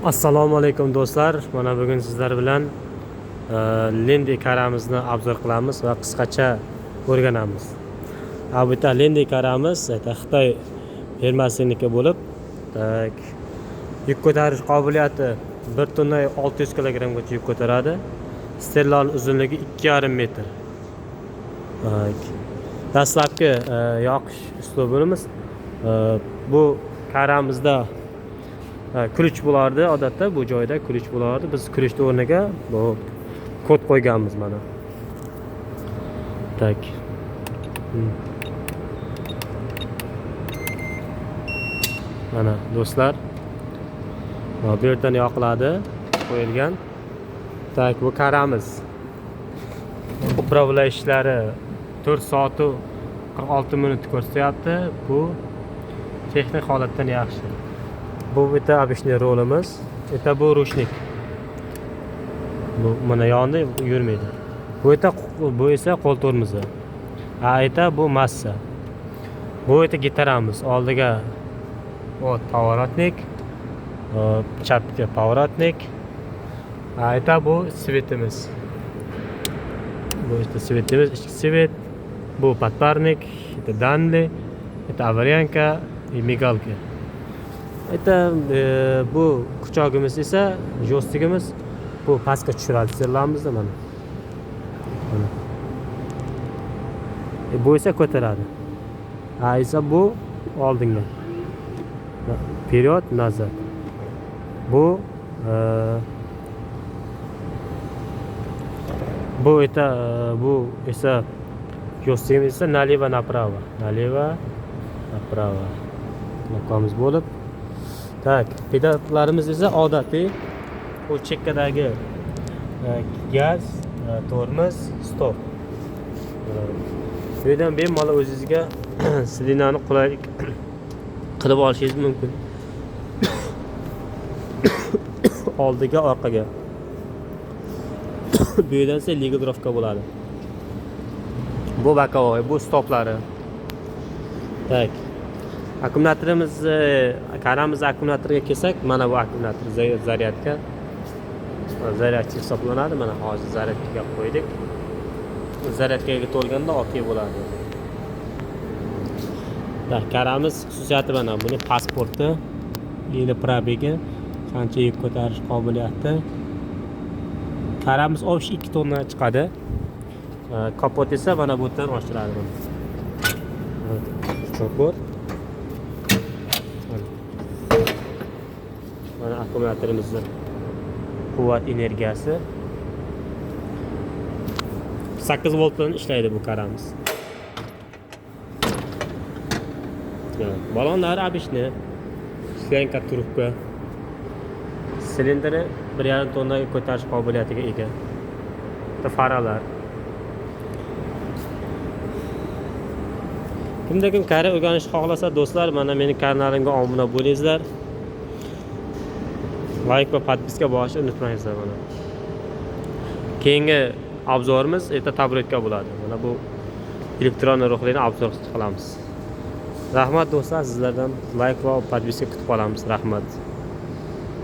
Assalomu alaykum do'stlar. Mana bugun sizlar bilan Lendi karamizni obzor qilamiz va qisqacha o'rganamiz. Bu yerda Lendi karamiz Xitoy firmasiniki bo'lib, yuk ko'tarish qobiliyati 1 tonna 600 kilogrammgacha yuk ko'taradi. Sterlon uzunligi 2,5 metr. Dastlabki yoqish uslubimiz bu karamizda kuruch bo'lardi. Odatda bu joyda kuruch bo'lardi. Biz kuruchni o'rniga bu kod qo'yganmiz mana. Tak. Mana do'stlar, bu yerdan yoqiladi, qo'yilgan. Tak, bu karamiz. Upravlashlari 4 soat 46 minut ko'rsatyapti. Bu texnik holatdan yaxshi. Bu bitta обычный rolimiz. Bu ruchnik. Bu mana yonida yurmaydi. Bu esa qo'l tormozi. Bu massa. Bu gitaramiz. Oldiga поворотник, chapga поворотник. Bu svetimiz. Bu svetimiz, ichki svet. Bu подпарник, данли, аварyanka, migalka. Bu kuchogimiz esa jo'stigimiz. Bu pastga tushiradi sirlamizda mana. Bu esa ko'taradi. Esa bu oldinga. Вперед, назад. Bu esa jo'stigimiz esa налево направо. Налево направо. Bunaqamiz bo'lib. Tak, pedallarimiz esa odatiy bu chekkadagi gaz, tormoz, stop. Bu yerdan bemalol o'zingizga silinani qulaylik qilib olishingiz mumkin. Oldiga, orqaga. Bu yerdan esa ligidrovka bo'ladi. Bu bokovoy, bu stoplari. Tak. Akkumulyatorimiz, karamiz akkumulyatoriga kelsak, mana bu akkumulyator zaryadka. Zaryadchi hisoblanadi. Mana hozir zaryadkaga qo'ydik. Zaryadkaga to'lganda okey bo'ladi. Karamiz xususiyati mana buni pasporti, yili probegi, qancha yuk ko'tarish qobiliyati. Karamiz 2 tonna chiqadi. Kapot esa mana bu yerdan ochiladi. Kapot. Mana akkumulyatorimizni quvvat energiyasi 8 volt bilan ishlaydi bu karamiz. Balonlar обычный, slenka trubka, silindri 1,5 tonna ko'tarish qobiliyatiga ega. Faralar. Kimda kim kara o'rganishni xohlasa do'stlar, mana meni kanalimga obuna bo'lingizlar. Like va podpiska bosishni unutmangizlar mana. Keyingi obzorimiz tabletka bo'ladi. Mana bu elektron ruhlarni obzor qilamiz. Rahmat do'stlar, sizlardan like va podpiska kutib qolamiz. Rahmat.